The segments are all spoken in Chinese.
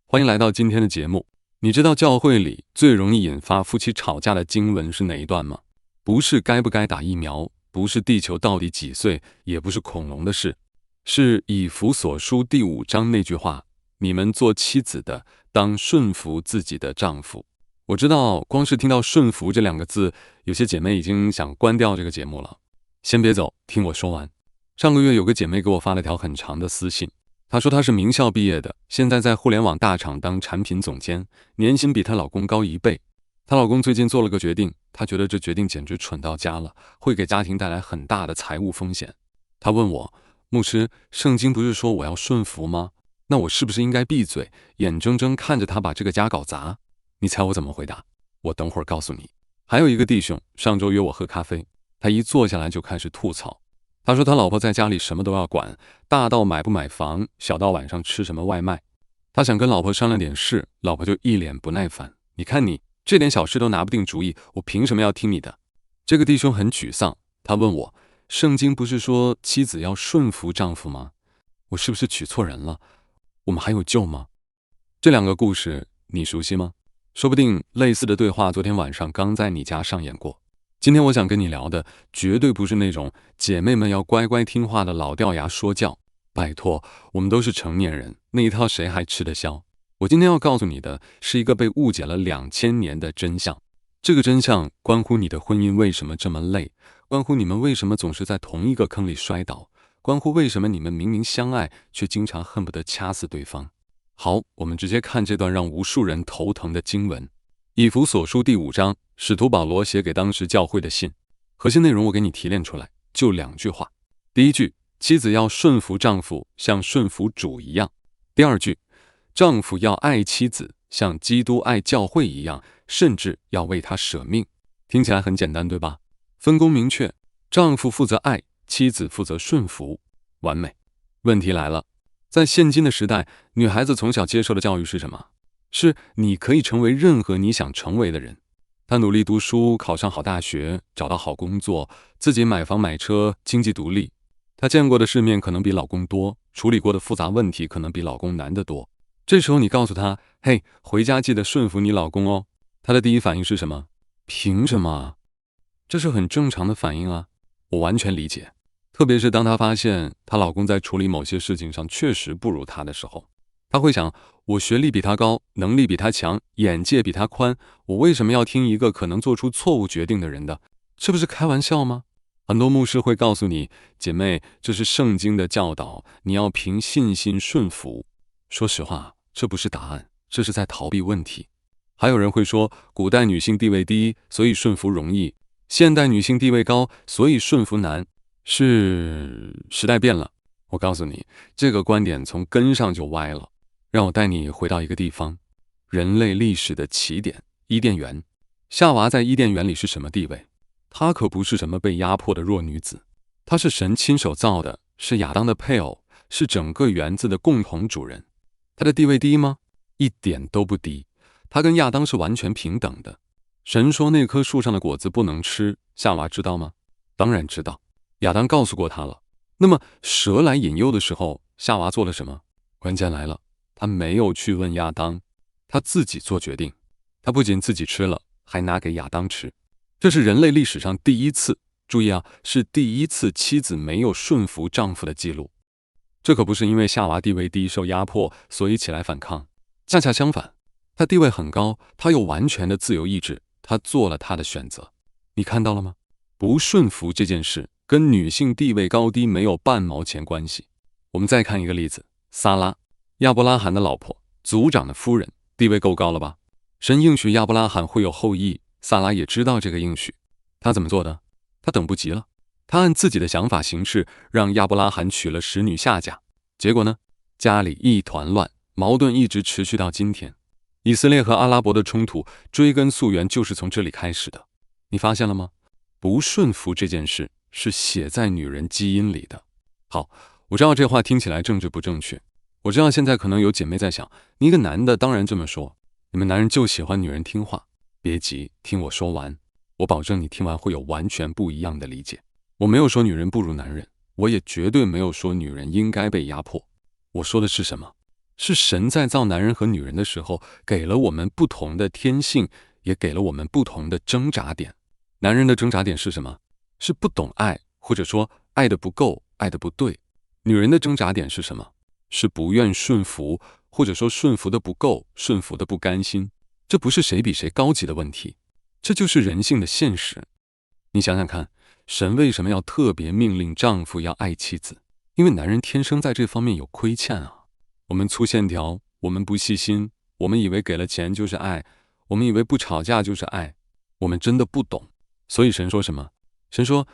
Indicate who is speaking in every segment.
Speaker 1: 欢迎来到今天的节目。你知道教会里最容易引发夫妻吵架的经文是哪一段吗？不是该不该打疫苗，不是地球到底几岁，也不是恐龙的事，是以弗所书第5章那句话：你们做妻子的，当顺服自己的丈夫。我知道光是听到顺服这2个字，有些姐妹已经想关掉这个节目了。先别走，听我说完。上个月有个姐妹给我发了条很长的私信，她说她是名校毕业的，现在在互联网大厂当产品总监，年薪比她老公高1倍。她老公最近做了个决定，她觉得这决定简直蠢到家了，会给家庭带来很大的财务风险。她问我，牧师，圣经不是说我要顺服吗？那我是不是应该闭嘴，眼睁睁看着他把这个家搞砸？你猜我怎么回答？我等会儿告诉你。还有一个弟兄上周约我喝咖啡，他一坐下来就开始吐槽。他说他老婆在家里什么都要管，大到买不买房，小到晚上吃什么外卖。他想跟老婆商量点事，老婆就一脸不耐烦，你看你这点小事都拿不定主意，我凭什么要听你的？这个弟兄很沮丧，他问我，圣经不是说妻子要顺服丈夫吗？我是不是娶错人了？我们还有救吗？这2个故事你熟悉吗？说不定类似的对话昨天晚上刚在你家上演过。今天我想跟你聊的绝对不是那种姐妹们要乖乖听话的老掉牙说教，拜托，我们都是成年人，那一套谁还吃得消？我今天要告诉你的是一个被误解了2000年的真相。这个真相关乎你的婚姻为什么这么累，关乎你们为什么总是在同一个坑里摔倒，关乎为什么你们明明相爱却经常恨不得掐死对方。好，我们直接看这段让无数人头疼的经文。以弗所书第5章，使徒保罗写给当时教会的信，核心内容我给你提炼出来，就2句话。第一句，妻子要顺服丈夫，像顺服主一样。第二句，丈夫要爱妻子，像基督爱教会一样，甚至要为他舍命。听起来很简单，对吧？分工明确，丈夫负责爱，妻子负责顺服，完美。问题来了，在现今的时代，女孩子从小接受的教育是什么？是你可以成为任何你想成为的人。她努力读书，考上好大学，找到好工作，自己买房买车，经济独立。她见过的世面可能比老公多，处理过的复杂问题可能比老公难得多。这时候你告诉她，嘿，回家记得顺服你老公哦。她的第一反应是什么？凭什么？这是很正常的反应啊，我完全理解。特别是当她发现她老公在处理某些事情上确实不如她的时候，她会想，我学历比他高，能力比他强，眼界比他宽，我为什么要听一个可能做出错误决定的人的？这不是开玩笑吗？很多牧师会告诉你，姐妹，这是圣经的教导，你要凭信心顺服。说实话，这不是答案，这是在逃避问题。还有人会说，古代女性地位低，所以顺服容易；现代女性地位高，所以顺服难。是时代变了。我告诉你，这个观点从根上就歪了。让我带你回到一个地方，人类历史的起点——伊甸园。夏娃在伊甸园里是什么地位？她可不是什么被压迫的弱女子，她是神亲手造的，是亚当的配偶，是整个园子的共同主人。她的地位低吗？一点都不低，她跟亚当是完全平等的。神说那棵树上的果子不能吃，夏娃知道吗？当然知道，亚当告诉过她了。那么蛇来引诱的时候，夏娃做了什么？关键来了，他没有去问亚当，他自己做决定。他不仅自己吃了，还拿给亚当吃。这是人类历史上第一次，注意啊，是第一次妻子没有顺服丈夫的记录。这可不是因为夏娃地位低受压迫，所以起来反抗。恰恰相反，她地位很高，她有完全的自由意志，她做了她的选择。你看到了吗？不顺服这件事跟女性地位高低没有半毛钱关系。我们再看一个例子，撒拉。亚伯拉罕的老婆，族长的夫人，地位够高了吧？神应许亚伯拉罕会有后裔，撒拉也知道这个应许。他怎么做的？他等不及了，他按自己的想法行事，让亚伯拉罕娶了使女下嫁。结果呢？家里一团乱，矛盾一直持续到今天。以色列和阿拉伯的冲突追根溯源就是从这里开始的。你发现了吗？不顺服这件事是写在女人基因里的。好，我知道这话听起来政治不正确。我知道现在可能有姐妹在想，你一个男的当然这么说，你们男人就喜欢女人听话。别急，听我说完，我保证你听完会有完全不一样的理解。我没有说女人不如男人，我也绝对没有说女人应该被压迫。我说的是什么？是神在造男人和女人的时候，给了我们不同的天性，也给了我们不同的挣扎点。男人的挣扎点是什么？是不懂爱，或者说爱的不够，爱的不对。女人的挣扎点是什么？是不愿顺服，或者说顺服的不够，顺服的不甘心。这不是谁比谁高级的问题，这就是人性的现实。你想想看，神为什么要特别命令丈夫要爱妻子？因为男人天生在这方面有亏欠啊。我们粗线条，我们不细心，我们以为给了钱就是爱，我们以为不吵架就是爱，我们真的不懂。所以神说什么？神说，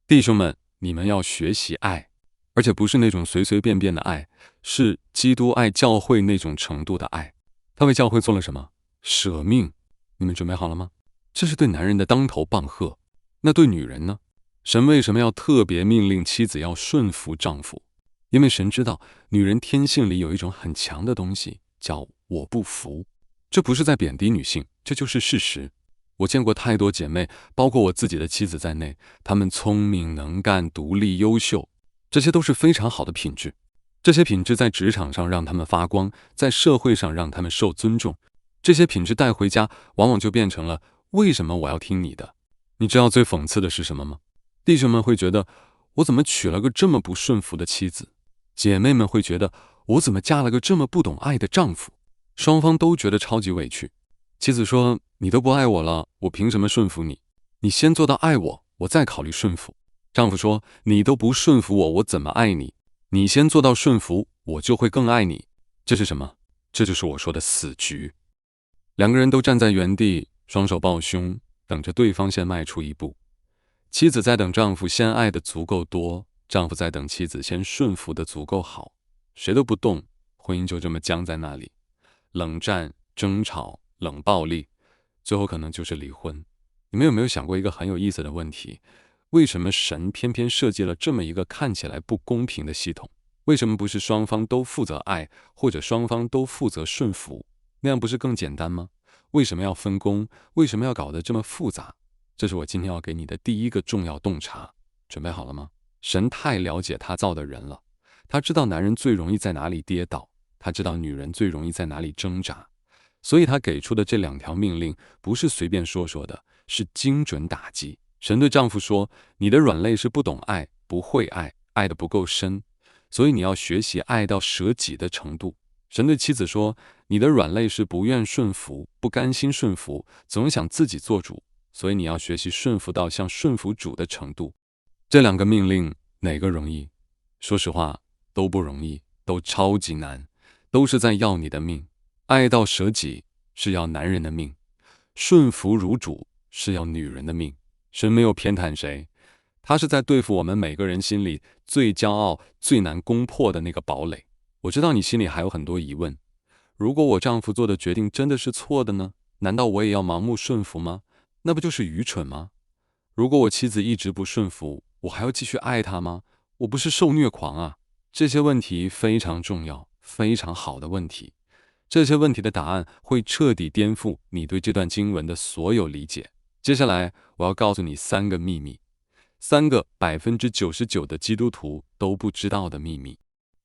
Speaker 1: 弟兄们，你们要学习爱，而且不是那种随随便便的爱，是基督爱教会那种程度的爱。他为教会做了什么？舍命。你们准备好了吗？这是对男人的当头棒喝。那对女人呢？神为什么要特别命令妻子要顺服丈夫？因为神知道女人天性里有一种很强的东西，叫我不服。这不是在贬低女性，这就是事实。我见过太多姐妹，包括我自己的妻子在内，她们聪明能干、独立优秀，这些都是非常好的品质。这些品质在职场上让她们发光，在社会上让她们受尊重。这些品质带回家，往往就变成了为什么我要听你的？你知道最讽刺的是什么吗？弟兄们会觉得我怎么娶了个这么不顺服的妻子？姐妹们会觉得我怎么嫁了个这么不懂爱的丈夫？双方都觉得超级委屈。妻子说，你都不爱我了，我凭什么顺服你？你先做到爱我，我再考虑顺服。丈夫说，你都不顺服我，我怎么爱你？你先做到顺服，我就会更爱你。这是什么？这就是我说的死局。两个人都站在原地，双手抱胸，等着对方先迈出一步。妻子在等丈夫先爱的足够多，丈夫在等妻子先顺服的足够好。谁都不动，婚姻就这么僵在那里，冷战、争吵、冷暴力，最后可能就是离婚。你们有没有想过一个很有意思的问题？为什么神偏偏设计了这么一个看起来不公平的系统？为什么不是双方都负责爱，或者双方都负责顺服？那样不是更简单吗？为什么要分工？为什么要搞得这么复杂？这是我今天要给你的第一个重要洞察。准备好了吗？神太了解他造的人了，他知道男人最容易在哪里跌倒，他知道女人最容易在哪里挣扎，所以他给出的这2条命令不是随便说说的，是精准打击。神对丈夫说，你的软肋是不懂爱，不会爱，爱得不够深，所以你要学习爱到舍己的程度。神对妻子说，你的软肋是不愿顺服，不甘心顺服，总想自己做主，所以你要学习顺服到像顺服主的程度。这2个命令哪个容易？说实话，都不容易，都超级难，都是在要你的命。爱到舍己是要男人的命，顺服如主是要女人的命。神没有偏袒谁，他是在对付我们每个人心里最骄傲、最难攻破的那个堡垒。我知道你心里还有很多疑问，如果我丈夫做的决定真的是错的呢？难道我也要盲目顺服吗？那不就是愚蠢吗？如果我妻子一直不顺服，我还要继续爱她吗？我不是受虐狂啊！这些问题非常重要，非常好的问题。这些问题的答案会彻底颠覆你对这段经文的所有理解。接下来我要告诉你3个秘密，3个99%的基督徒都不知道的秘密。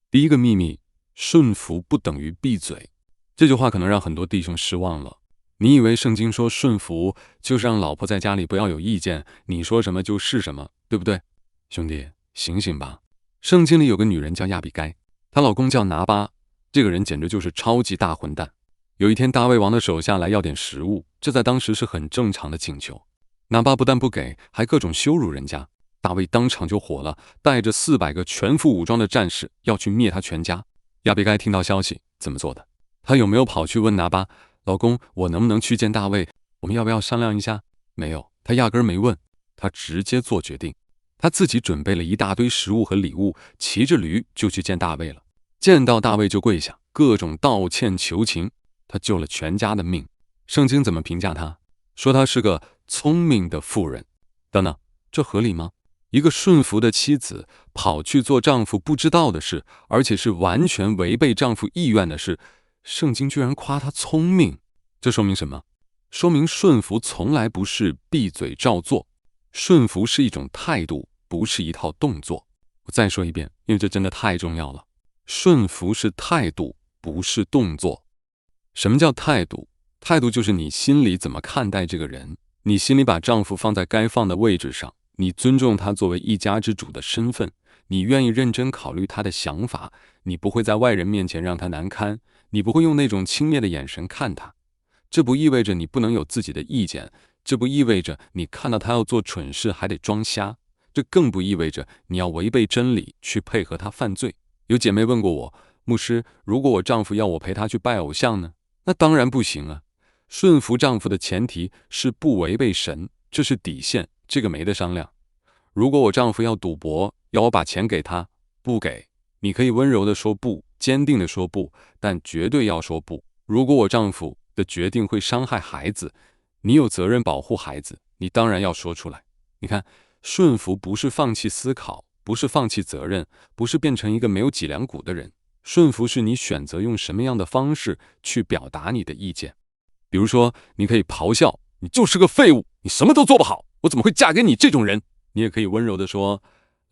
Speaker 1: 第一个秘密，顺服不等于闭嘴。这句话可能让很多弟兄失望了。你以为圣经说顺服就是让老婆在家里不要有意见，你说什么就是什么，对不对？兄弟，醒醒吧！圣经里有个女人叫亚比该，她老公叫拿巴，这个人简直就是超级大混蛋。有一天大卫王的手下来要点食物，这在当时是很正常的请求。拿巴不但不给，还各种羞辱人家。大卫当场就火了，带着400个全副武装的战士要去灭他全家。亚比该听到消息怎么做的？他有没有跑去问拿巴，老公，我能不能去见大卫？我们要不要商量一下？没有，他压根没问，他直接做决定。他自己准备了一大堆食物和礼物，骑着驴就去见大卫了。见到大卫就跪下，各种道歉求情。他救了全家的命。圣经怎么评价他？说他是个聪明的妇人。等等，这合理吗？一个顺服的妻子跑去做丈夫不知道的事，而且是完全违背丈夫意愿的事，圣经居然夸她聪明。这说明什么？说明顺服从来不是闭嘴照做，顺服是一种态度，不是一套动作。我再说一遍，因为这真的太重要了。顺服是态度，不是动作。什么叫态度？态度就是你心里怎么看待这个人，你心里把丈夫放在该放的位置上，你尊重他作为一家之主的身份，你愿意认真考虑他的想法，你不会在外人面前让他难堪，你不会用那种轻蔑的眼神看他。这不意味着你不能有自己的意见，这不意味着你看到他要做蠢事还得装瞎，这更不意味着你要违背真理去配合他犯罪。有姐妹问过我，牧师，如果我丈夫要我陪他去拜偶像呢？那当然不行啊。顺服丈夫的前提是不违背神，这是底线，这个没得商量。如果我丈夫要赌博，要我把钱给他，不给，你可以温柔地说不，坚定地说不，但绝对要说不。如果我丈夫的决定会伤害孩子，你有责任保护孩子，你当然要说出来。你看，顺服不是放弃思考，不是放弃责任，不是变成一个没有脊梁骨的人。顺服是你选择用什么样的方式去表达你的意见。比如说，你可以咆哮，你就是个废物，你什么都做不好，我怎么会嫁给你这种人？你也可以温柔地说，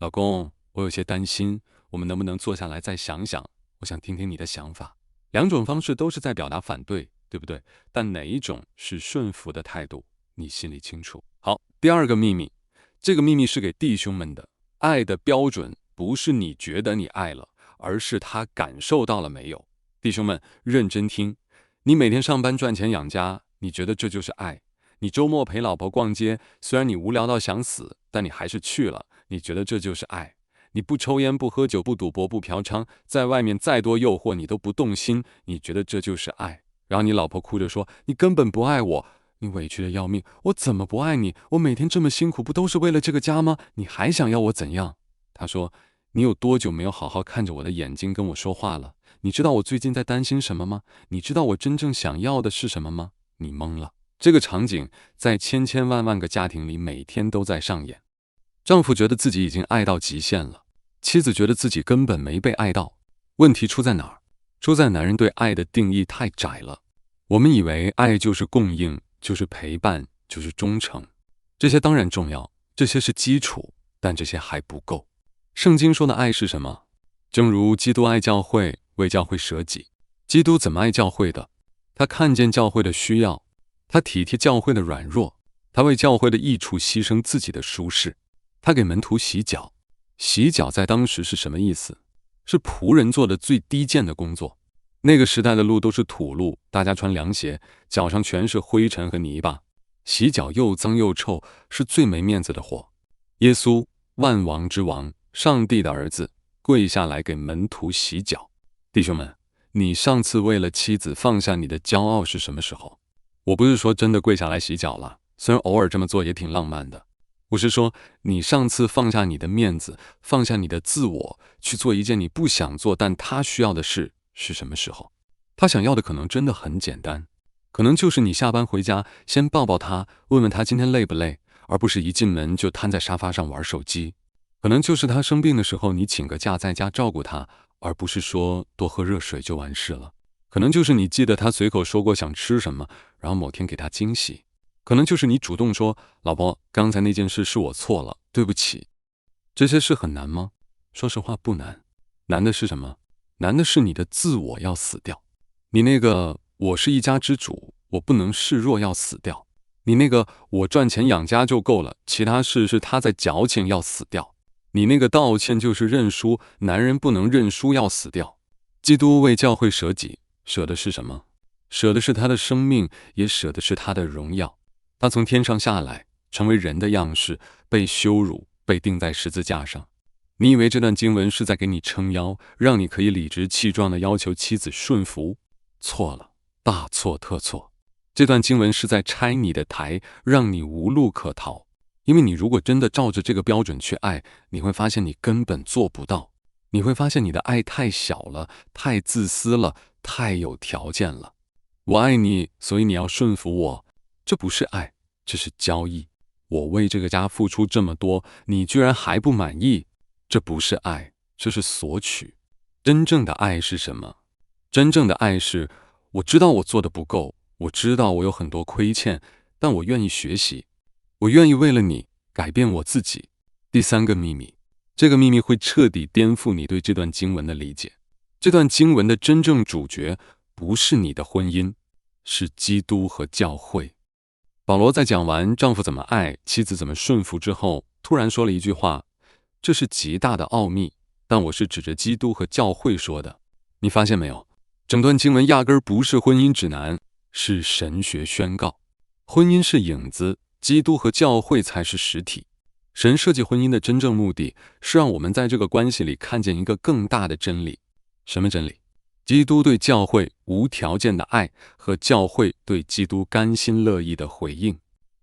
Speaker 1: 老公，我有些担心，我们能不能坐下来再想想，我想听听你的想法。两种方式都是在表达反对，对不对？但哪一种是顺服的态度，你心里清楚。好，第二个秘密，这个秘密是给弟兄们的。爱的标准不是你觉得你爱了，而是他感受到了没有。弟兄们，认真听，你每天上班赚钱养家，你觉得这就是爱？你周末陪老婆逛街，虽然你无聊到想死，但你还是去了，你觉得这就是爱？你不抽烟不喝酒不赌博不嫖娼，在外面再多诱惑你都不动心，你觉得这就是爱？然后你老婆哭着说，你根本不爱我，你委屈的要命，我怎么不爱你？我每天这么辛苦，不都是为了这个家吗？你还想要我怎样？他说，你有多久没有好好看着我的眼睛跟我说话了？你知道我最近在担心什么吗？你知道我真正想要的是什么吗？你懵了。这个场景在千千万万个家庭里每天都在上演。丈夫觉得自己已经爱到极限了，妻子觉得自己根本没被爱到。问题出在哪儿？出在男人对爱的定义太窄了。我们以为爱就是供应，就是陪伴，就是忠诚。这些当然重要，这些是基础，但这些还不够。圣经说的爱是什么？正如基督爱教会，为教会舍己。基督怎么爱教会的？他看见教会的需要，他体贴教会的软弱，他为教会的益处牺牲自己的舒适。他给门徒洗脚。洗脚在当时是什么意思？是仆人做的最低贱的工作。那个时代的路都是土路，大家穿凉鞋，脚上全是灰尘和泥巴，洗脚又脏又臭，是最没面子的活。耶稣，万王之王，上帝的儿子，跪下来给门徒洗脚。弟兄们，你上次为了妻子放下你的骄傲是什么时候？我不是说真的跪下来洗脚了，虽然偶尔这么做也挺浪漫的。我是说，你上次放下你的面子，放下你的自我，去做一件你不想做但他需要的事是什么时候？他想要的可能真的很简单，可能就是你下班回家先抱抱他，问问他今天累不累，而不是一进门就瘫在沙发上玩手机。可能就是他生病的时候你请个假在家照顾他，而不是说多喝热水就完事了。可能就是你记得他随口说过想吃什么，然后某天给他惊喜。可能就是你主动说，老婆，刚才那件事是我错了，对不起。这些事很难吗？说实话不难。难的是什么？难的是你的自我要死掉。你那个我是一家之主，我不能示弱要死掉。你那个我赚钱养家就够了，其他事是他在矫情要死掉。你那个道歉就是认输，男人不能认输要死掉。基督为教会舍己，舍的是什么？舍的是他的生命，也舍的是他的荣耀。他从天上下来，成为人的样式，被羞辱，被钉在十字架上。你以为这段经文是在给你撑腰，让你可以理直气壮地要求妻子顺服？错了，大错特错。这段经文是在拆你的台，让你无路可逃。因为你如果真的照着这个标准去爱，你会发现你根本做不到。你会发现你的爱太小了，太自私了，太有条件了。我爱你，所以你要顺服我。这不是爱，这是交易。我为这个家付出这么多，你居然还不满意？这不是爱，这是索取。真正的爱是什么？真正的爱是，我知道我做的不够，我知道我有很多亏欠，但我愿意学习，我愿意为了你改变我自己。第三个秘密，这个秘密会彻底颠覆你对这段经文的理解。这段经文的真正主角不是你的婚姻，是基督和教会。保罗在讲完丈夫怎么爱，妻子怎么顺服之后，突然说了一句话，这是极大的奥秘，但我是指着基督和教会说的。你发现没有？整段经文压根儿不是婚姻指南，是神学宣告。婚姻是影子，基督和教会才是实体。神设计婚姻的真正目的是让我们在这个关系里看见一个更大的真理。什么真理？基督对教会无条件的爱和教会对基督甘心乐意的回应。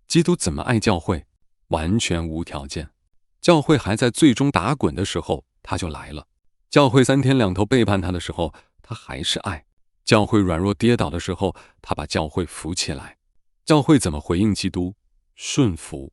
Speaker 1: 基督怎么爱教会？完全无条件。教会还在最终打滚的时候，他就来了。教会3天2头背叛他的时候，他还是爱。教会软弱跌倒的时候，他把教会扶起来。教会怎么回应基督？顺服，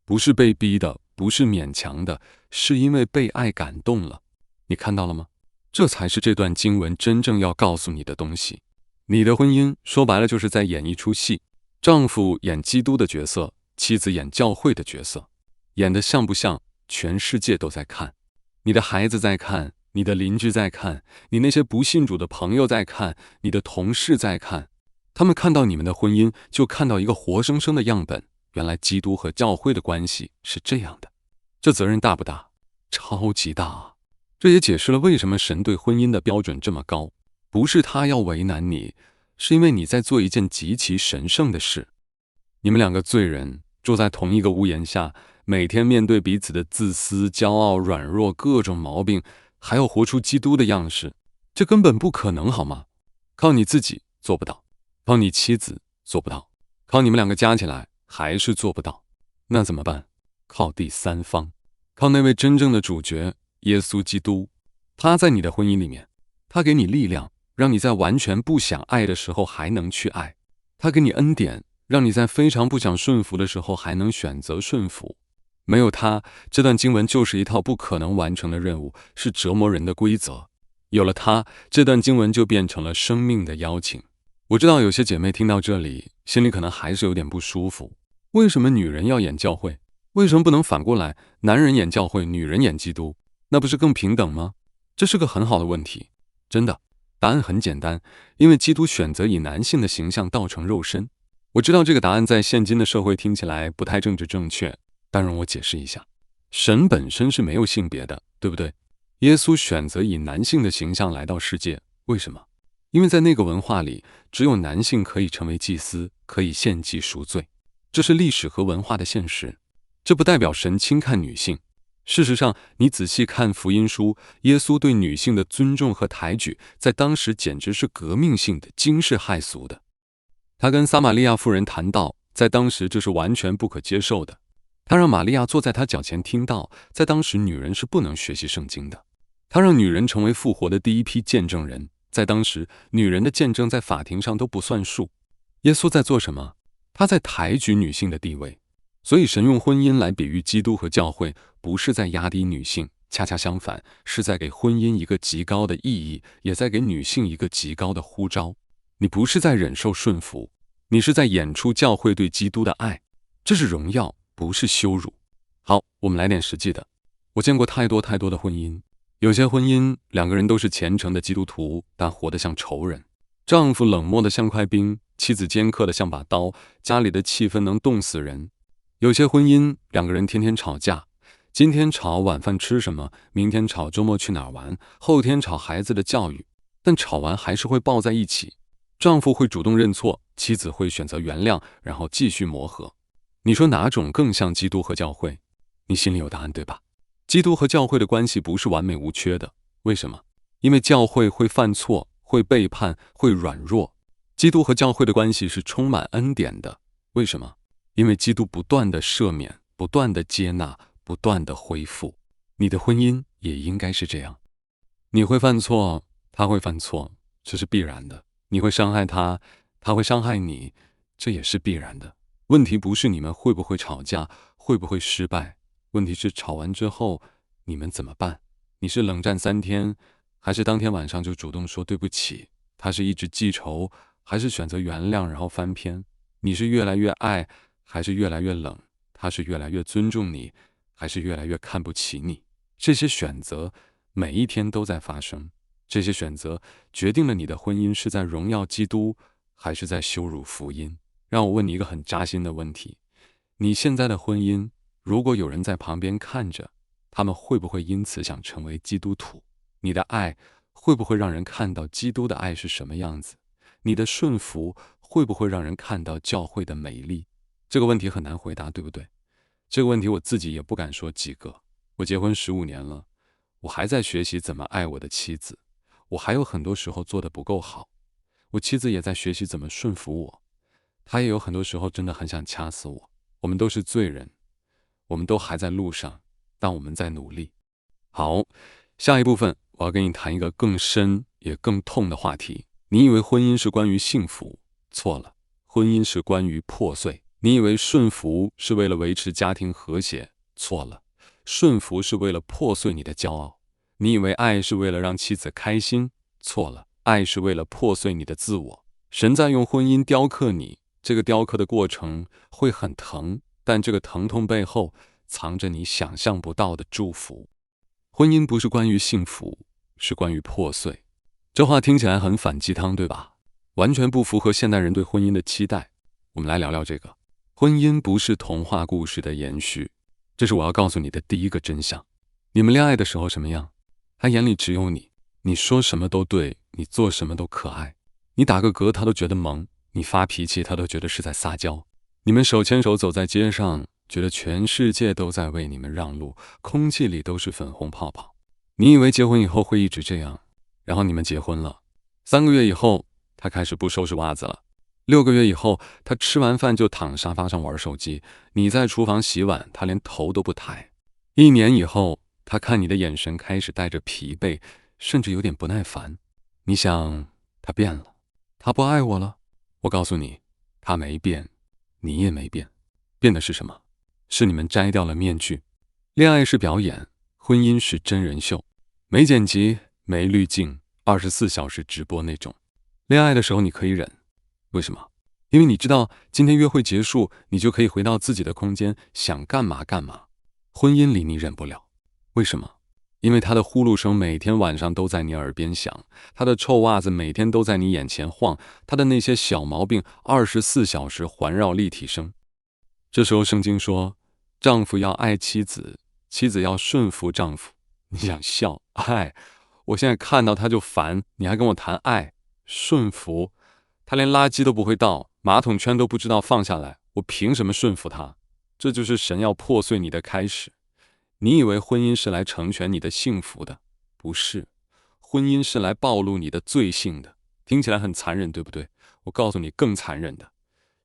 Speaker 1: 不是被逼的，不是勉强的，是因为被爱感动了。你看到了吗？这才是这段经文真正要告诉你的东西。你的婚姻说白了就是在演一出戏，丈夫演基督的角色，妻子演教会的角色。演得像不像，全世界都在看。你的孩子在看，你的邻居在看，你那些不信主的朋友在看，你的同事在看。他们看到你们的婚姻，就看到一个活生生的样本。原来基督和教会的关系是这样的。这责任大不大？超级大啊！这也解释了为什么神对婚姻的标准这么高。不是他要为难你，是因为你在做一件极其神圣的事。你们2个罪人住在同一个屋檐下，每天面对彼此的自私、骄傲、软弱各种毛病，还要活出基督的样式，这根本不可能好吗？靠你自己做不到，靠你妻子做不到，靠你们2个加起来还是做不到。那怎么办？靠第三方，靠那位真正的主角耶稣基督。他在你的婚姻里面，他给你力量，让你在完全不想爱的时候还能去爱。他给你恩典，让你在非常不想顺服的时候还能选择顺服。没有他，这段经文就是一套不可能完成的任务，是折磨人的规则。有了他，这段经文就变成了生命的邀请。我知道有些姐妹听到这里，心里可能还是有点不舒服。为什么女人要演教会？为什么不能反过来，男人演教会，女人演基督？那不是更平等吗？这是个很好的问题。真的，答案很简单，因为基督选择以男性的形象道成肉身。我知道这个答案在现今的社会听起来不太政治正确，但让我解释一下。神本身是没有性别的，对不对？耶稣选择以男性的形象来到世界，为什么？因为在那个文化里，只有男性可以成为祭司，可以献祭赎罪。这是历史和文化的现实。这不代表神轻看女性。事实上，你仔细看福音书，耶稣对女性的尊重和抬举，在当时简直是革命性的、惊世骇俗的。他跟撒玛利亚妇人谈道，在当时这是完全不可接受的。他让玛利亚坐在他脚前听道，在当时女人是不能学习圣经的。他让女人成为复活的第一批见证人，在当时女人的见证在法庭上都不算数。耶稣在做什么？他在抬举女性的地位。所以神用婚姻来比喻基督和教会，不是在压低女性，恰恰相反，是在给婚姻一个极高的意义，也在给女性一个极高的呼召。你不是在忍受顺服，你是在演出教会对基督的爱，这是荣耀，不是羞辱。好，我们来点实际的。我见过太多太多的婚姻，有些婚姻2个人都是虔诚的基督徒，但活得像仇人。丈夫冷漠得像块冰，妻子尖刻得像把刀，家里的气氛能冻死人。有些婚姻2个人天天吵架，今天吵晚饭吃什么，明天吵周末去哪儿玩，后天吵孩子的教育，但吵完还是会抱在一起。丈夫会主动认错，妻子会选择原谅，然后继续磨合。你说哪种更像基督和教会？你心里有答案对吧？基督和教会的关系不是完美无缺的。为什么？因为教会会犯错，会背叛，会软弱。基督和教会的关系是充满恩典的。为什么？因为基督不断的赦免，不断的接纳，不断的恢复。你的婚姻也应该是这样。你会犯错，他会犯错，这是必然的。你会伤害他，他会伤害你，这也是必然的。问题不是你们会不会吵架，会不会失败，问题是吵完之后你们怎么办？你是冷战3天，还是当天晚上就主动说对不起？他是一直记仇，还是选择原谅然后翻篇？你是越来越爱，还是越来越冷？他是越来越尊重你，还是越来越看不起你？这些选择每一天都在发生。这些选择决定了你的婚姻是在荣耀基督，还是在羞辱福音。让我问你一个很扎心的问题：你现在的婚姻，如果有人在旁边看着，他们会不会因此想成为基督徒？你的爱会不会让人看到基督的爱是什么样子？你的顺服会不会让人看到教会的美丽？这个问题很难回答，对不对？这个问题我自己也不敢说及格。我结婚15年了，我还在学习怎么爱我的妻子，我还有很多时候做得不够好。我妻子也在学习怎么顺服我，她也有很多时候真的很想掐死我。我们都是罪人，我们都还在路上，但我们在努力。好，下一部分我要跟你谈一个更深也更痛的话题。你以为婚姻是关于幸福，错了，婚姻是关于破碎。你以为顺服是为了维持家庭和谐，错了，顺服是为了破碎你的骄傲。你以为爱是为了让妻子开心，错了，爱是为了破碎你的自我。神在用婚姻雕刻你，这个雕刻的过程会很疼，但这个疼痛背后藏着你想象不到的祝福。婚姻不是关于幸福，是关于破碎。这话听起来很反鸡汤，对吧？完全不符合现代人对婚姻的期待。我们来聊聊这个。婚姻不是童话故事的延续，这是我要告诉你的第一个真相。你们恋爱的时候什么样？他眼里只有你，你说什么都对，你做什么都可爱，你打个嗝他都觉得萌，你发脾气他都觉得是在撒娇。你们手牵手走在街上，觉得全世界都在为你们让路，空气里都是粉红泡泡。你以为结婚以后会一直这样，然后你们结婚了，3个月以后他开始不收拾袜子了，6个月以后他吃完饭就躺沙发上玩手机，你在厨房洗碗，他连头都不抬。1年以后，他看你的眼神开始带着疲惫，甚至有点不耐烦。你想，他变了，他不爱我了。我告诉你，他没变，你也没变。变的是什么？是你们摘掉了面具。恋爱是表演，婚姻是真人秀，没剪辑，没滤镜，24小时直播那种。恋爱的时候你可以忍，为什么？因为你知道今天约会结束，你就可以回到自己的空间，想干嘛干嘛。婚姻里你忍不了，为什么？因为他的呼噜声每天晚上都在你耳边响，他的臭袜子每天都在你眼前晃，他的那些小毛病24小时环绕立体声。这时候圣经说，丈夫要爱妻子，妻子要顺服丈夫。你想笑？爱，我现在看到他就烦，你还跟我谈爱顺服？他连垃圾都不会倒，马桶圈都不知道放下来，我凭什么顺服他？这就是神要破碎你的开始。你以为婚姻是来成全你的幸福的，不是，婚姻是来暴露你的罪性的。听起来很残忍，对不对？我告诉你更残忍的，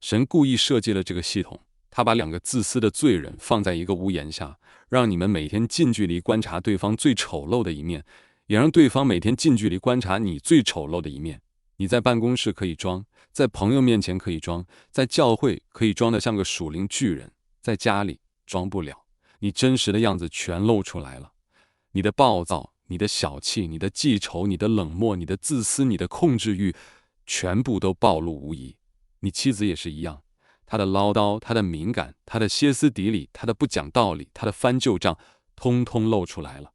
Speaker 1: 神故意设计了这个系统，他把2个自私的罪人放在一个屋檐下，让你们每天近距离观察对方最丑陋的一面，也让对方每天近距离观察你最丑陋的一面。你在办公室可以装，在朋友面前可以装，在教会可以装得像个属灵巨人，在家里装不了，你真实的样子全露出来了。你的暴躁，你的小气，你的记仇，你的冷漠，你的自私，你的控制欲，全部都暴露无遗。你妻子也是一样，她的唠叨，她的敏感，她的歇斯底里，她的不讲道理，她的翻旧账，通通露出来了。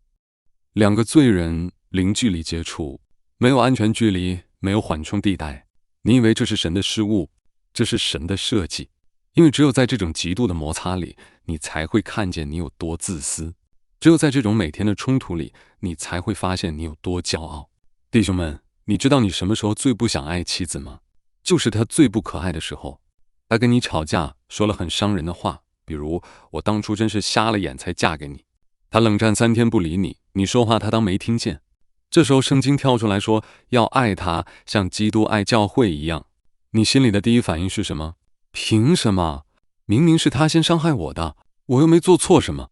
Speaker 1: 2个罪人零距离接触，没有安全距离，没有缓冲地带。你以为这是神的失误？这是神的设计。因为只有在这种极度的摩擦里，你才会看见你有多自私。只有在这种每天的冲突里，你才会发现你有多骄傲。弟兄们，你知道你什么时候最不想爱妻子吗？就是她最不可爱的时候。她跟你吵架，说了很伤人的话，比如我当初真是瞎了眼才嫁给你。她冷战3天不理你，你说话她当没听见。这时候圣经跳出来说，要爱她像基督爱教会一样。你心里的第一反应是什么？凭什么？明明是他先伤害我的，我又没做错什么。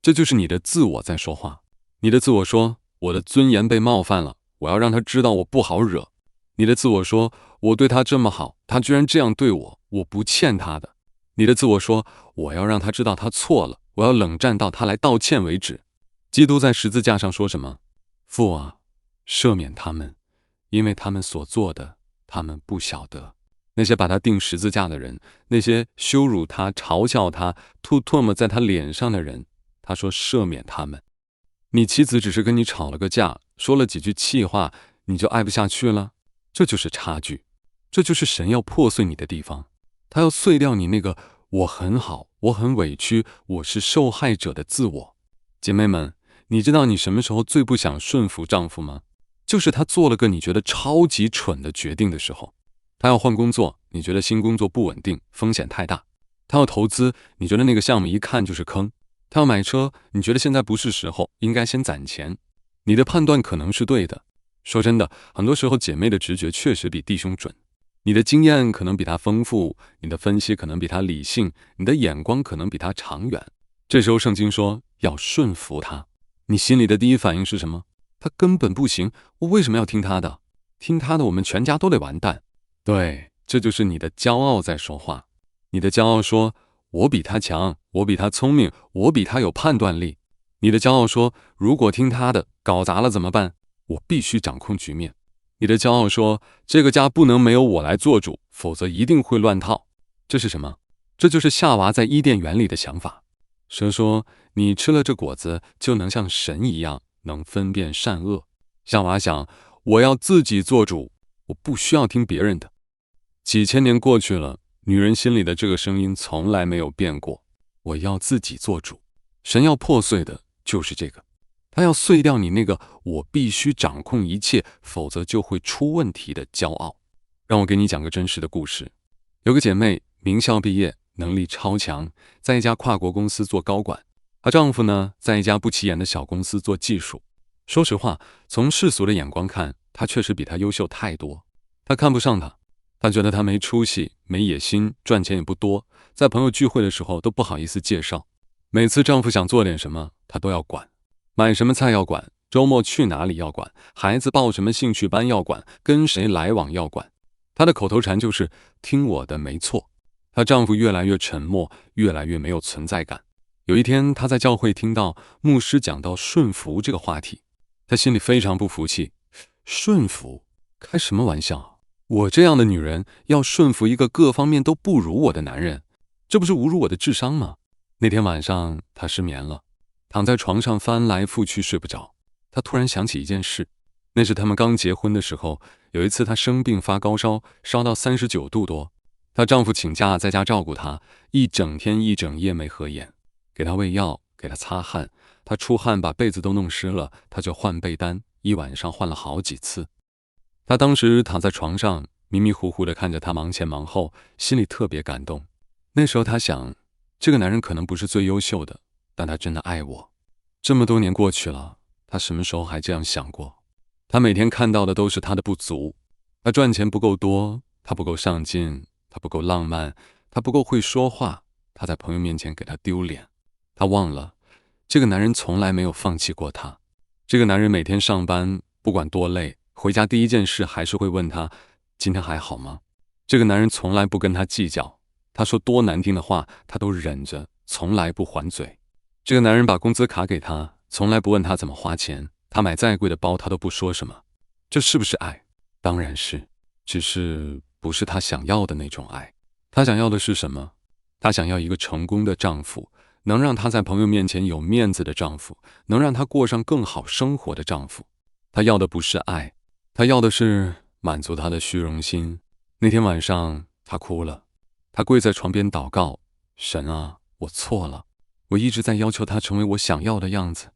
Speaker 1: 这就是你的自我在说话。你的自我说，我的尊严被冒犯了，我要让他知道我不好惹。你的自我说，我对他这么好，他居然这样对我，我不欠他的。你的自我说，我要让他知道他错了，我要冷战到他来道歉为止。基督在十字架上说什么？父啊，赦免他们，因为他们所做的，他们不晓得。那些把他钉十字架的人，那些羞辱他、嘲笑他、吐唾沫在他脸上的人，他说赦免他们。你妻子只是跟你吵了个架，说了几句气话，你就爱不下去了？这就是差距，这就是神要破碎你的地方。他要碎掉你那个我很好，我很委屈，我是受害者的自我。姐妹们，你知道你什么时候最不想顺服丈夫吗？就是他做了个你觉得超级蠢的决定的时候。他要换工作，你觉得新工作不稳定，风险太大；他要投资，你觉得那个项目一看就是坑；他要买车，你觉得现在不是时候，应该先攒钱。你的判断可能是对的，说真的，很多时候姐妹的直觉确实比弟兄准。你的经验可能比他丰富，你的分析可能比他理性，你的眼光可能比他长远。这时候圣经说要顺服他，你心里的第一反应是什么？他根本不行，我为什么要听他的？听他的，我们全家都得完蛋。对，这就是你的骄傲在说话。你的骄傲说，我比他强，我比他聪明，我比他有判断力。你的骄傲说，如果听他的，搞砸了怎么办？我必须掌控局面。你的骄傲说，这个家不能没有我来做主，否则一定会乱套。这是什么？这就是夏娃在伊甸园里的想法。蛇说，你吃了这果子，就能像神一样，能分辨善恶。夏娃想，我要自己做主，我不需要听别人的。几千年过去了，女人心里的这个声音从来没有变过，我要自己做主。神要破碎的就是这个，他要碎掉你那个我必须掌控一切，否则就会出问题的骄傲。让我给你讲个真实的故事。有个姐妹名校毕业，能力超强，在一家跨国公司做高管。她丈夫呢，在一家不起眼的小公司做技术。说实话，从世俗的眼光看，他确实比她优秀太多。她看不上他，她觉得他没出息，没野心，赚钱也不多，在朋友聚会的时候都不好意思介绍。每次丈夫想做点什么，她都要管。买什么菜要管，周末去哪里要管，孩子报什么兴趣班要管，跟谁来往要管。她的口头禅就是听我的没错。她丈夫越来越沉默，越来越没有存在感。有一天，她在教会听到牧师讲到顺服这个话题，她心里非常不服气。顺服？开什么玩笑？我这样的女人要顺服一个各方面都不如我的男人，这不是侮辱我的智商吗？那天晚上，她失眠了，躺在床上翻来覆去睡不着。她突然想起一件事，那是他们刚结婚的时候，有一次她生病发高烧，烧到39度多。她丈夫请假在家照顾她，一整天一整夜没合眼，给她喂药，给她擦汗，她出汗把被子都弄湿了，她就换被单，一晚上换了好几次。她当时躺在床上，迷迷糊糊地看着他忙前忙后，心里特别感动。那时候她想，这个男人可能不是最优秀的，但他真的爱我。这么多年过去了，他什么时候还这样想过？他每天看到的都是他的不足，他赚钱不够多，他不够上进，他不够浪漫，他不够会说话，他在朋友面前给他丢脸。他忘了，这个男人从来没有放弃过他。这个男人每天上班，不管多累，回家第一件事还是会问他，今天还好吗？这个男人从来不跟他计较，他说多难听的话，他都忍着，从来不还嘴。这个男人把工资卡给他，从来不问他怎么花钱，他买再贵的包他都不说什么。这是不是爱？当然是，只是不是他想要的那种爱。他想要的是什么？他想要一个成功的丈夫，能让他在朋友面前有面子的丈夫，能让他过上更好生活的丈夫。他要的不是爱，他要的是满足他的虚荣心。那天晚上他哭了，他跪在床边祷告，神啊，我错了，我一直在要求他成为我想要的样子，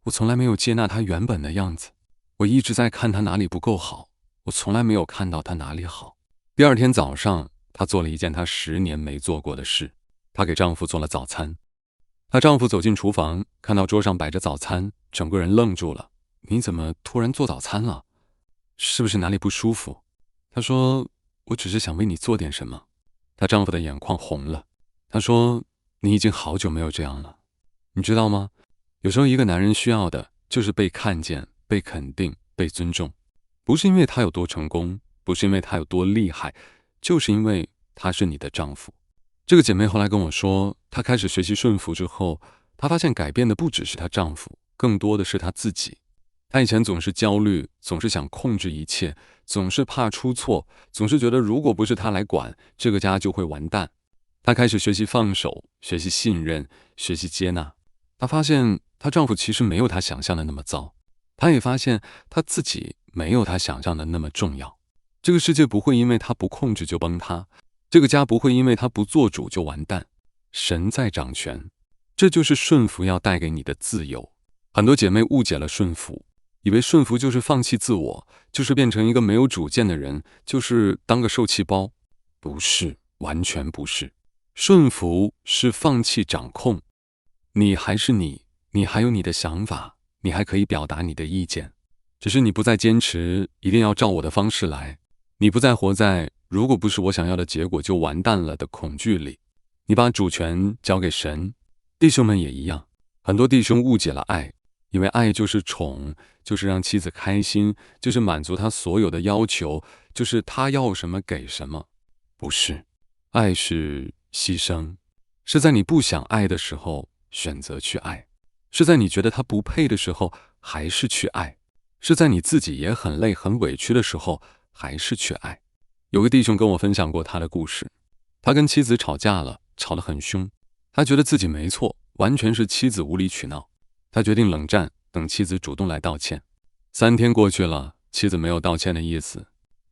Speaker 1: 我从来没有接纳他原本的样子，我一直在看他哪里不够好，我从来没有看到他哪里好。第二天早上，她做了一件她10年没做过的事，她给丈夫做了早餐。她丈夫走进厨房，看到桌上摆着早餐，整个人愣住了。你怎么突然做早餐了？是不是哪里不舒服？她说，我只是想为你做点什么。她丈夫的眼眶红了。她说，你已经好久没有这样了。你知道吗？有时候一个男人需要的就是被看见、被肯定、被尊重，不是因为他有多成功，不是因为他有多厉害，就是因为他是你的丈夫。这个姐妹后来跟我说，她开始学习顺服之后，她发现改变的不只是她丈夫，更多的是她自己。她以前总是焦虑，总是想控制一切，总是怕出错，总是觉得如果不是她来管，这个家就会完蛋。她开始学习放手，学习信任，学习接纳。她发现她丈夫其实没有她想象的那么糟。他也发现他自己没有他想象的那么重要。这个世界不会因为他不控制就崩塌，这个家不会因为他不做主就完蛋。神在掌权，这就是顺服要带给你的自由。很多姐妹误解了顺服，以为顺服就是放弃自我，就是变成一个没有主见的人，就是当个受气包。不是，完全不是。顺服是放弃掌控，你还是你，你还有你的想法，你还可以表达你的意见，只是你不再坚持一定要照我的方式来，你不再活在如果不是我想要的结果就完蛋了的恐惧里，你把主权交给神。弟兄们也一样，很多弟兄误解了爱，以为爱就是宠，就是让妻子开心，就是满足他所有的要求，就是他要什么给什么。不是，爱是牺牲，是在你不想爱的时候选择去爱，是在你觉得他不配的时候还是去爱，是在你自己也很累很委屈的时候还是去爱。有个弟兄跟我分享过他的故事，他跟妻子吵架了，吵得很凶，他觉得自己没错，完全是妻子无理取闹，他决定冷战，等妻子主动来道歉。3天过去了，妻子没有道歉的意思。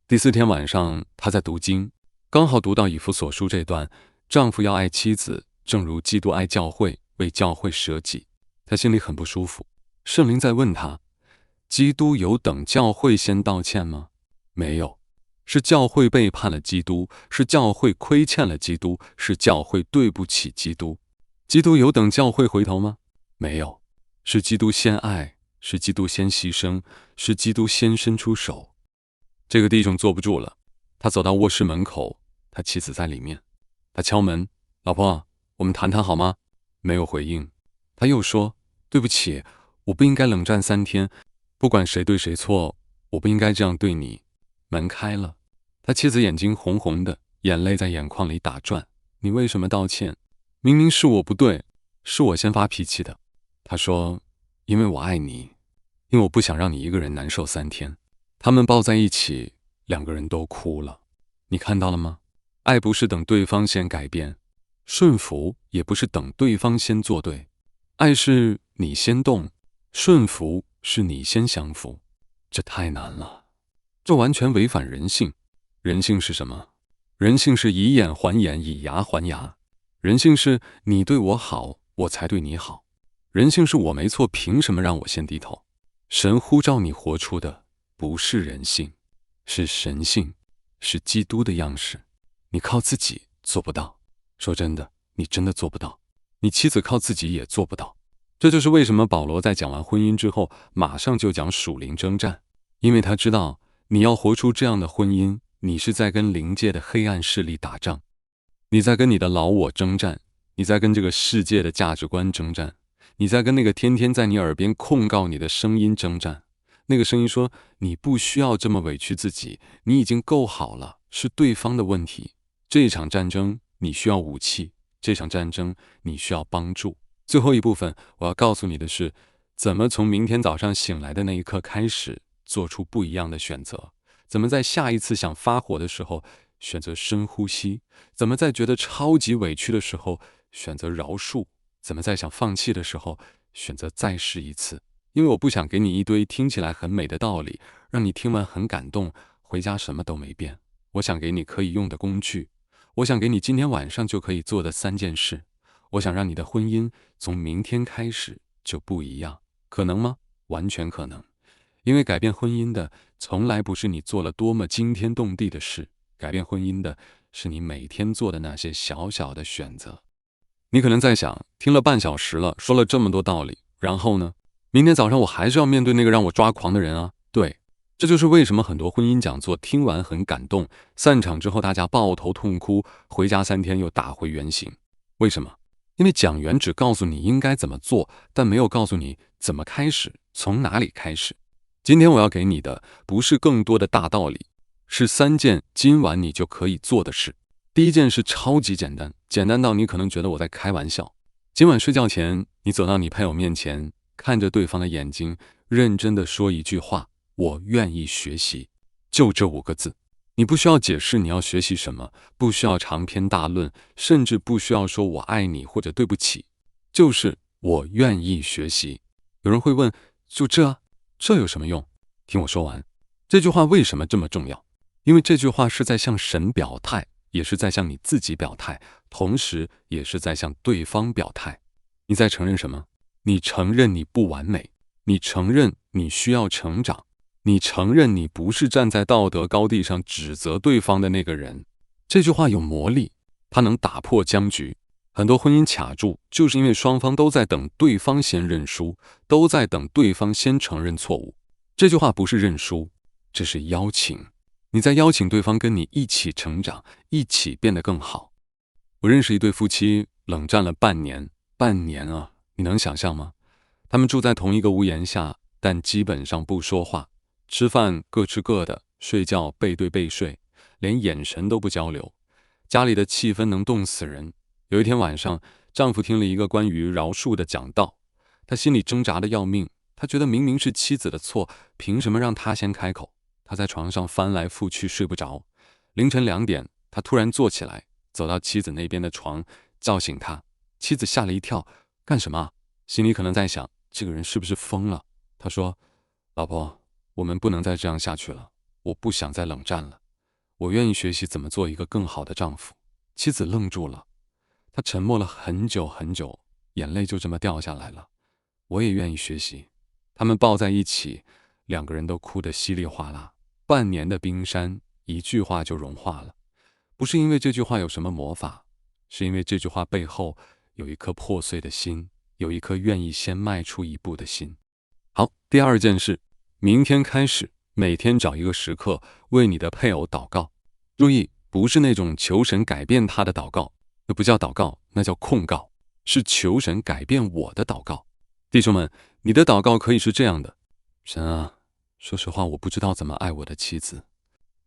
Speaker 1: 第4天晚上，他在读经，刚好读到以弗所书这段，丈夫要爱妻子，正如基督爱教会，为教会舍己。他心里很不舒服，圣灵在问他，基督有等教会先道歉吗？没有，是教会背叛了基督，是教会亏欠了基督，是教会对不起基督。基督有等教会回头吗？没有，是基督先爱，是基督先牺牲，是基督先伸出手。这个弟兄坐不住了，他走到卧室门口，他妻子在里面，他敲门，老婆，我们谈谈好吗？没有回应。他又说，对不起，我不应该冷战3天，不管谁对谁错，我不应该这样对你。门开了，他妻子眼睛红红的，眼泪在眼眶里打转。你为什么道歉？明明是我不对，是我先发脾气的。他说，因为我爱你，因为我不想让你一个人难受3天。他们抱在一起，2个人都哭了。你看到了吗？爱不是等对方先改变，顺服也不是等对方先做对。爱是你先动，顺服是你先降服。这太难了，这完全违反人性。人性是什么？人性是以眼还眼，以牙还牙。人性是你对我好，我才对你好。人性是我没错，凭什么让我先低头？神呼召你活出的不是人性，是神性，是基督的样式。你靠自己做不到，说真的，你真的做不到。你妻子靠自己也做不到。这就是为什么保罗在讲完婚姻之后，马上就讲属灵征战，因为他知道你要活出这样的婚姻，你是在跟灵界的黑暗势力打仗，你在跟你的老我征战，你在跟这个世界的价值观征战，你在跟那个天天在你耳边控告你的声音征战。那个声音说，你不需要这么委屈自己，你已经够好了，是对方的问题。这一场战争你需要武器，这场战争你需要帮助。最后一部分我要告诉你的是，怎么从明天早上醒来的那一刻开始做出不一样的选择，怎么在下一次想发火的时候选择深呼吸，怎么在觉得超级委屈的时候选择饶恕，怎么在想放弃的时候选择再试一次。因为我不想给你一堆听起来很美的道理，让你听完很感动，回家什么都没变。我想给你可以用的工具，我想给你今天晚上就可以做的3件事。我想让你的婚姻从明天开始就不一样。可能吗？完全可能。因为改变婚姻的从来不是你做了多么惊天动地的事，改变婚姻的是你每天做的那些小小的选择。你可能在想，听了半小时了，说了这么多道理，然后呢？明天早上我还是要面对那个让我抓狂的人啊。对，这就是为什么很多婚姻讲座听完很感动，散场之后大家抱头痛哭，回家3天又打回原形。为什么？因为讲员只告诉你应该怎么做，但没有告诉你怎么开始，从哪里开始。今天我要给你的不是更多的大道理，是3件今晚你就可以做的事。第一件事超级简单，简单到你可能觉得我在开玩笑。今晚睡觉前，你走到你配偶面前，看着对方的眼睛，认真地说一句话，我愿意学习。就这5个字。你不需要解释你要学习什么，不需要长篇大论，甚至不需要说我爱你或者对不起，就是我愿意学习。有人会问，就这？这有什么用？听我说完。这句话为什么这么重要？因为这句话是在向神表态，也是在向你自己表态，同时也是在向对方表态。你在承认什么？你承认你不完美，你承认你需要成长，你承认你不是站在道德高地上指责对方的那个人。这句话有魔力，它能打破僵局。很多婚姻卡住，就是因为双方都在等对方先认输，都在等对方先承认错误。这句话不是认输，这是邀请。你在邀请对方跟你一起成长，一起变得更好。我认识一对夫妻，冷战了半年啊，你能想象吗？他们住在同一个屋檐下，但基本上不说话，吃饭各吃各的，睡觉背对背睡，连眼神都不交流。家里的气氛能冻死人。有一天晚上，丈夫听了一个关于饶恕的讲道，他心里挣扎的要命，他觉得明明是妻子的错，凭什么让他先开口？他在床上翻来覆去睡不着。凌晨2点，他突然坐起来，走到妻子那边的床，叫醒她。妻子吓了一跳，干什么？心里可能在想，这个人是不是疯了？他说，老婆，我们不能再这样下去了，我不想再冷战了，我愿意学习怎么做一个更好的丈夫。妻子愣住了，她沉默了很久很久，眼泪就这么掉下来了。我也愿意学习。他们抱在一起，两个人都哭得稀里哗啦。半年的冰山，一句话就融化了。不是因为这句话有什么魔法，是因为这句话背后有一颗破碎的心，有一颗愿意先迈出一步的心。好，第二件事，明天开始，每天找一个时刻为你的配偶祷告。注意，不是那种求神改变他的祷告，那不叫祷告，那叫控告，是求神改变我的祷告。弟兄们，你的祷告可以是这样的：神啊，说实话，我不知道怎么爱我的妻子。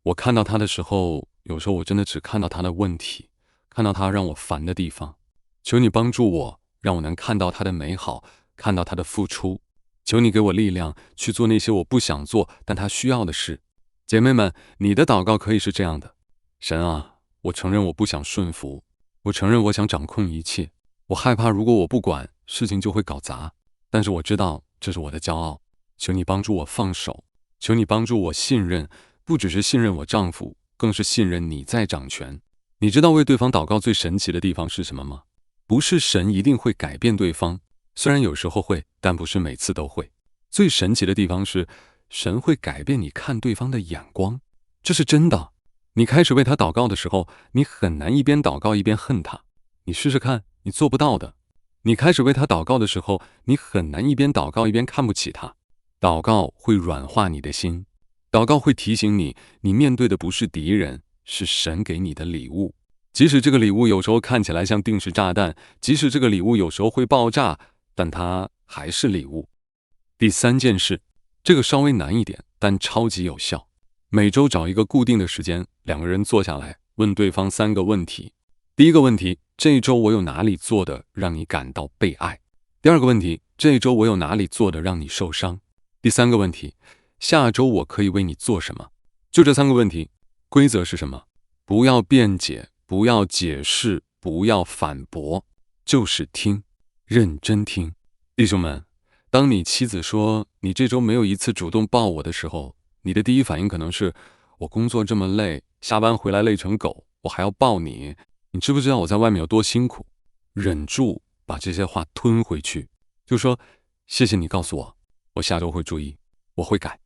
Speaker 1: 我看到她的时候，有时候我真的只看到她的问题，看到她让我烦的地方。求你帮助我，让我能看到她的美好，看到她的付出。求你给我力量去做那些我不想做但她需要的事。姐妹们，你的祷告可以是这样的：神啊，我承认我不想顺服，我承认我想掌控一切，我害怕如果我不管，事情就会搞砸，但是我知道这是我的骄傲。求你帮助我放手，求你帮助我信任，不只是信任我丈夫，更是信任你在掌权。你知道为对方祷告最神奇的地方是什么吗？不是神一定会改变对方，虽然有时候会，但不是每次都会。最神奇的地方是，神会改变你看对方的眼光，这是真的。你开始为他祷告的时候，你很难一边祷告一边恨他。你试试看，你做不到的。你开始为他祷告的时候，你很难一边祷告一边看不起他。祷告会软化你的心，祷告会提醒你，你面对的不是敌人，是神给你的礼物。即使这个礼物有时候看起来像定时炸弹，即使这个礼物有时候会爆炸，但它还是礼物。第三件事，这个稍微难一点，但超级有效。每周找一个固定的时间，两个人坐下来，问对方3个问题。第一个问题，这一周我有哪里做的让你感到被爱？第二个问题，这一周我有哪里做的让你受伤？第三个问题，下周我可以为你做什么？就这3个问题，规则是什么？不要辩解，不要解释，不要反驳，就是听，认真听。弟兄们，当你妻子说你这周没有一次主动抱我的时候，你的第一反应可能是，我工作这么累，下班回来累成狗，我还要抱你，你知不知道我在外面有多辛苦？忍住，把这些话吞回去，就说谢谢你告诉我，我下周会注意，我会改。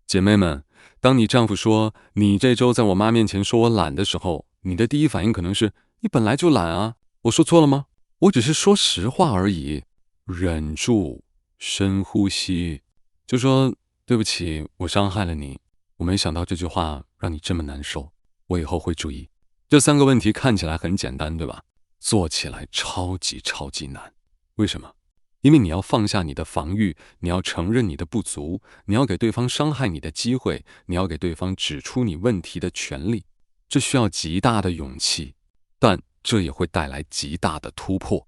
Speaker 1: 姐妹们，当你丈夫说你这周在我妈面前说我懒的时候，你的第一反应可能是，你本来就懒啊，我说错了吗？我只是说实话而已。忍住，深呼吸，就说对不起，我伤害了你，我没想到这句话让你这么难受，我以后会注意。这3个问题看起来很简单，对吧？做起来超级难。为什么？因为你要放下你的防御，你要承认你的不足，你要给对方伤害你的机会，你要给对方指出你问题的权利。这需要极大的勇气，但这也会带来极大的突破。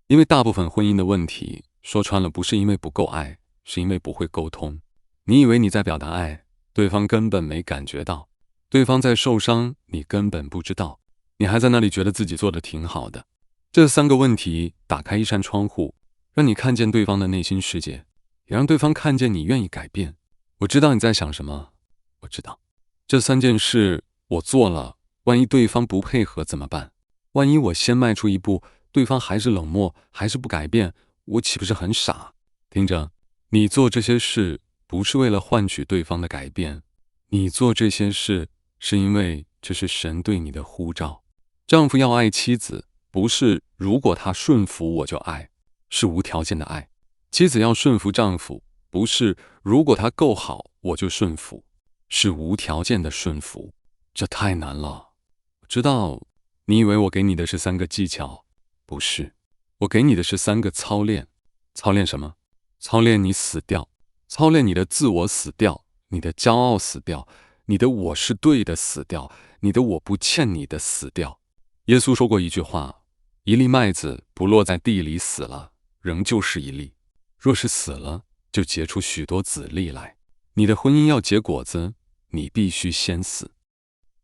Speaker 1: 因为大部分婚姻的问题，说穿了不是因为不够爱，是因为不会沟通。你以为你在表达爱，对方根本没感觉到，对方在受伤，你根本不知道，你还在那里觉得自己做得挺好的。这3个问题打开一扇窗户，让你看见对方的内心世界。也让对方看见你愿意改变。我知道你在想什么，我知道这3件事我做了，万一对方不配合怎么办？万一我先迈出一步，对方还是冷漠，还是不改变，我岂不是很傻？听着，你做这些事不是为了换取对方的改变，你做这些事是因为这是神对你的呼召。丈夫要爱妻子，不是如果他顺服我就爱，是无条件的爱。妻子要顺服丈夫，不是如果他够好我就顺服，是无条件的顺服。这太难了。我知道你以为我给你的是3个技巧，不是，我给你的是3个操练。操练什么？操练你死掉，操练你的自我死掉，你的骄傲死掉，你的我是对的死掉，你的我不欠你的死掉。耶稣说过一句话，一粒麦子不落在地里死了，仍旧是一粒，若是死了，就结出许多子粒来。你的婚姻要结果子，你必须先死。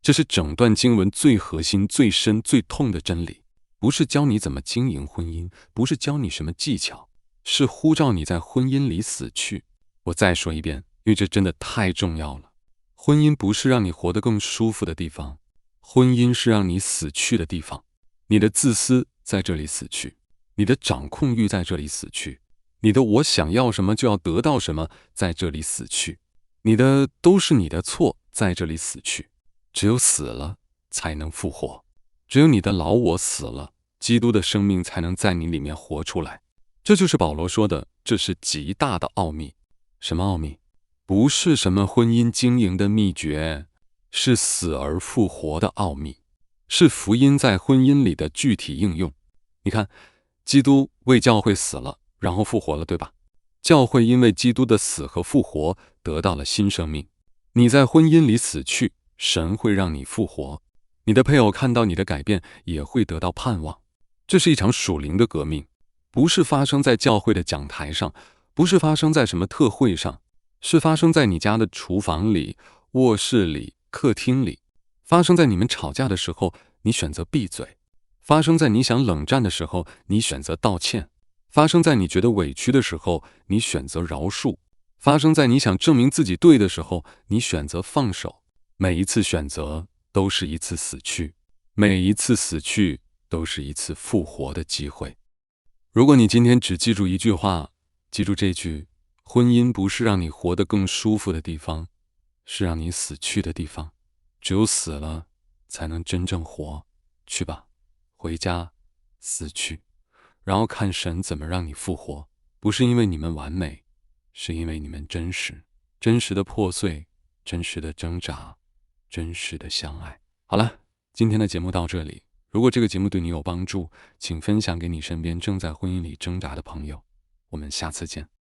Speaker 1: 这是整段经文最核心、最深、最痛的真理，不是教你怎么经营婚姻，不是教你什么技巧，是呼召你在婚姻里死去。我再说一遍，因为这真的太重要了。婚姻不是让你活得更舒服的地方，婚姻是让你死去的地方。你的自私在这里死去，你的掌控欲在这里死去，你的我想要什么就要得到什么在这里死去，你的都是你的错在这里死去。只有死了才能复活，只有你的老我死了，基督的生命才能在你里面活出来。这就是保罗说的，这是极大的奥秘。什么奥秘？不是什么婚姻经营的秘诀，是死而复活的奥秘，是福音在婚姻里的具体应用。你看，基督为教会死了，然后复活了，对吧？教会因为基督的死和复活得到了新生命。你在婚姻里死去，神会让你复活，你的配偶看到你的改变也会得到盼望。这是一场属灵的革命，不是发生在教会的讲台上，不是发生在什么特会上，是发生在你家的厨房里、卧室里、客厅里，发生在你们吵架的时候，你选择闭嘴；发生在你想冷战的时候，你选择道歉；发生在你觉得委屈的时候，你选择饶恕；发生在你想证明自己对的时候，你选择放手。每一次选择都是一次死去，每一次死去都是一次复活的机会。如果你今天只记住一句话，记住这句：婚姻不是让你活得更舒服的地方，是让你死去的地方。只有死了才能真正活。去吧，回家死去，然后看神怎么让你复活。不是因为你们完美，是因为你们真实，真实的破碎，真实的挣扎，真实的相爱。好了，今天的节目到这里。如果这个节目对你有帮助，请分享给你身边正在婚姻里挣扎的朋友。我们下次见。